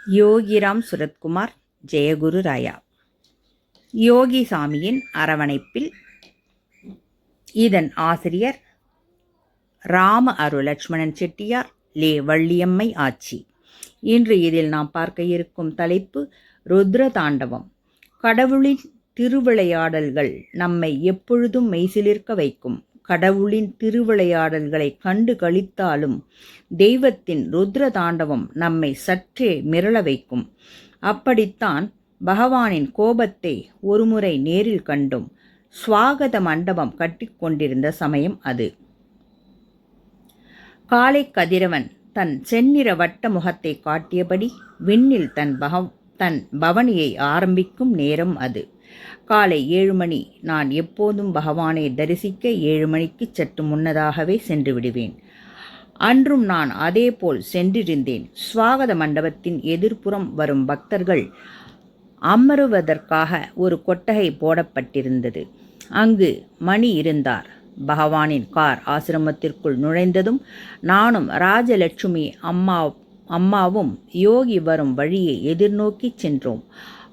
யோகிராம் சுரத்குமார், ஜெயகுரு ராயா. யோகி சாமியின் அரவணைப்பில். இதன் ஆசிரியர் ராம அருளட்சுமணன் செட்டியார், லே வள்ளியம்மை ஆச்சி. இன்று இதில் நாம் பார்க்க இருக்கும் தலைப்பு ருத்ர தாண்டவம். கடவுளின் திருவிளையாடல்கள் நம்மை எப்பொழுதும் மெய்சிலிர்க்க வைக்கும். கடவுளின் திருவிளையாடல்களை கண்டு களித்தாலும் தெய்வத்தின் ருத்ர தாண்டவம் நம்மை சற்றே மிரள வைக்கும். அப்படித்தான் பகவானின் கோபத்தை ஒருமுறை நேரில் கண்டும். ஸ்வாகத மண்டபம் கட்டிக்கொண்டிருந்த சமயம் அது. காலை கதிரவன் தன் செந்நிற வட்ட முகத்தை காட்டியபடி விண்ணில் தன் பவனியை ஆரம்பிக்கும் நேரம் அது. காலை 7 மணி. நான் எப்போதும் பகவானை தரிசிக்க 7 மணிக்கு சற்று முன்னதாகவே சென்று விடுவேன். அன்றும் நான் அதேபோல் சென்றிருந்தேன். ஸ்வாகத மண்டபத்தின் எதிர்ப்புறம் வரும் பக்தர்கள் அமருவதற்காக ஒரு கொட்டகை போடப்பட்டிருந்தது. அங்கு மணி இருந்தார். பகவானின் கார் ஆசிரமத்திற்குள் நுழைந்ததும் நானும் ராஜலட்சுமி அம்மாவும் யோகி வரும் வழியை எதிர்நோக்கி சென்றோம்.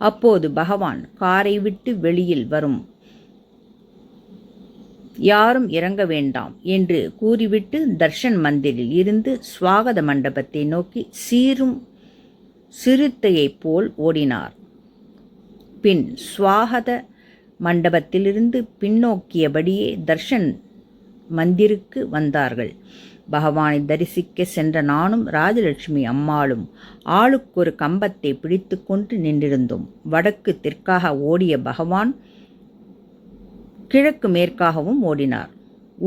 அப்போது பகவான் காரை விட்டு வெளியில் வரும் யாரும் இறங்க வேண்டாம் என்று கூறிவிட்டு தர்ஷன் மந்திரில் இருந்து ஸ்வாகத மண்டபத்தை நோக்கி சீரும் சிறுத்தையைப் போல் ஓடினார். பின் ஸ்வாகத மண்டபத்திலிருந்து பின்னோக்கியபடியே தர்ஷன் மந்திருக்கு வந்தார்கள். பகவானை தரிசிக்க சென்ற நானும் ராஜலட்சுமி அம்மாளும் ஆளுக்கொரு கம்பத்தை பிடித்து கொண்டு நின்றிருந்தோம். வடக்கு தெற்காக ஓடிய பகவான் கிழக்கு மேற்காகவும் ஓடினார்.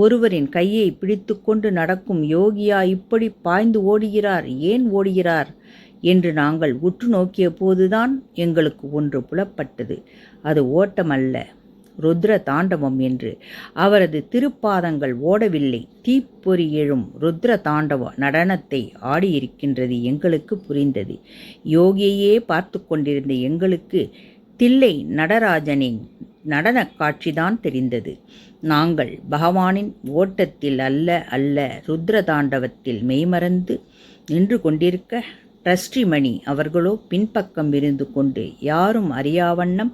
ஒருவரின் கையை பிடித்து கொண்டு நடக்கும் யோகியா இப்படி பாய்ந்து ஓடுகிறார், ஏன் ஓடுகிறார் என்று நாங்கள் உற்று நோக்கிய போதுதான் எங்களுக்கு ஒன்று புலப்பட்டது. அது ஓட்டமல்ல, ருத்ர தாண்டவம் என்று. அவரது திருப்பாதங்கள் ஓடவில்லை, தீப்பொறி எழும் ருத்ர தாண்டவ நடனத்தை ஆடியிருக்கின்றது எங்களுக்கு புரிந்தது. யோகியையே பார்த்து கொண்டிருந்த எங்களுக்கு தில்லை நடராஜனின் நடன காட்சிதான் தெரிந்தது. நாங்கள் பகவானின் ஓட்டத்தில் அல்ல ருத்ர தாண்டவத்தில் மெய்மறந்து நின்று கொண்டிருக்க, ட்ரஸ்டி மணி அவர்களோ பின்பக்கம் இருந்து கொண்டு யாரும் அறியாவண்ணம்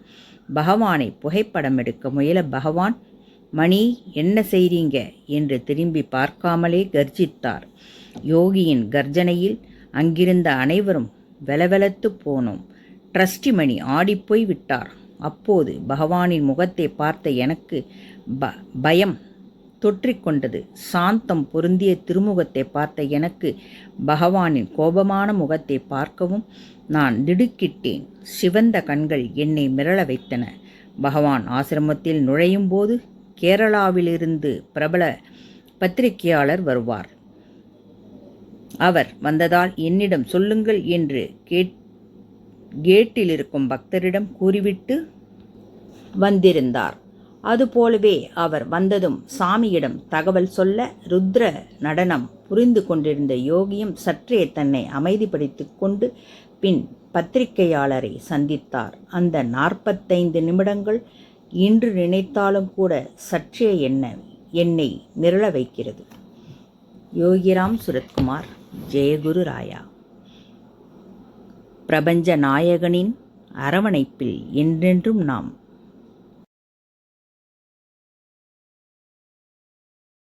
பகவானை புகைப்படம் எடுக்க முயல, பகவான், மணி என்ன செய்றீங்க என்று திரும்பி பார்க்காமலே கர்ஜித்தார். யோகியின் கர்ஜனையில் அங்கிருந்த அனைவரும் வெலவெலத்து போனோம். ட்ரஸ்டி மணி ஆடிப்போய் விட்டார். அப்போது பகவானின் முகத்தை பார்த்த எனக்கு பயம் தொற்றிக்கொண்டது. சாந்தம் பொருந்திய திருமுகத்தை பார்த்த எனக்கு பகவானின் கோபமான முகத்தை பார்க்கவும் நான் திடுக்கிட்டேன். சிவந்த கண்கள் என்னை மிரள வைத்தன. பகவான் ஆசிரமத்தில் நுழையும் போது கேரளாவிலிருந்து பிரபல பத்திரிகையாளர் வருவார். அவர் வந்ததால் என்னிடம் சொல்லுங்கள் என்று கேட்டில் இருக்கும் பக்தரிடம் கூறிவிட்டு வந்திருந்தார். அதுபோலவே அவர் வந்ததும் சாமியிடம் தகவல் சொல்ல, ருத்ர நடனம் புரிந்து கொண்டிருந்த யோகியும் சற்றே தன்னை அமைதிப்படுத்தி கொண்டு பின் பத்திரிகையாளரை சந்தித்தார். அந்த 45 நிமிடங்கள் இன்று நினைத்தாலும் கூட சற்றே என்னை மிரள வைக்கிறது. யோகிராம் சுரத்குமார், ஜெயகுரு ராயா. பிரபஞ்ச நாயகனின் அரவணைப்பில் என்றென்றும் நாம்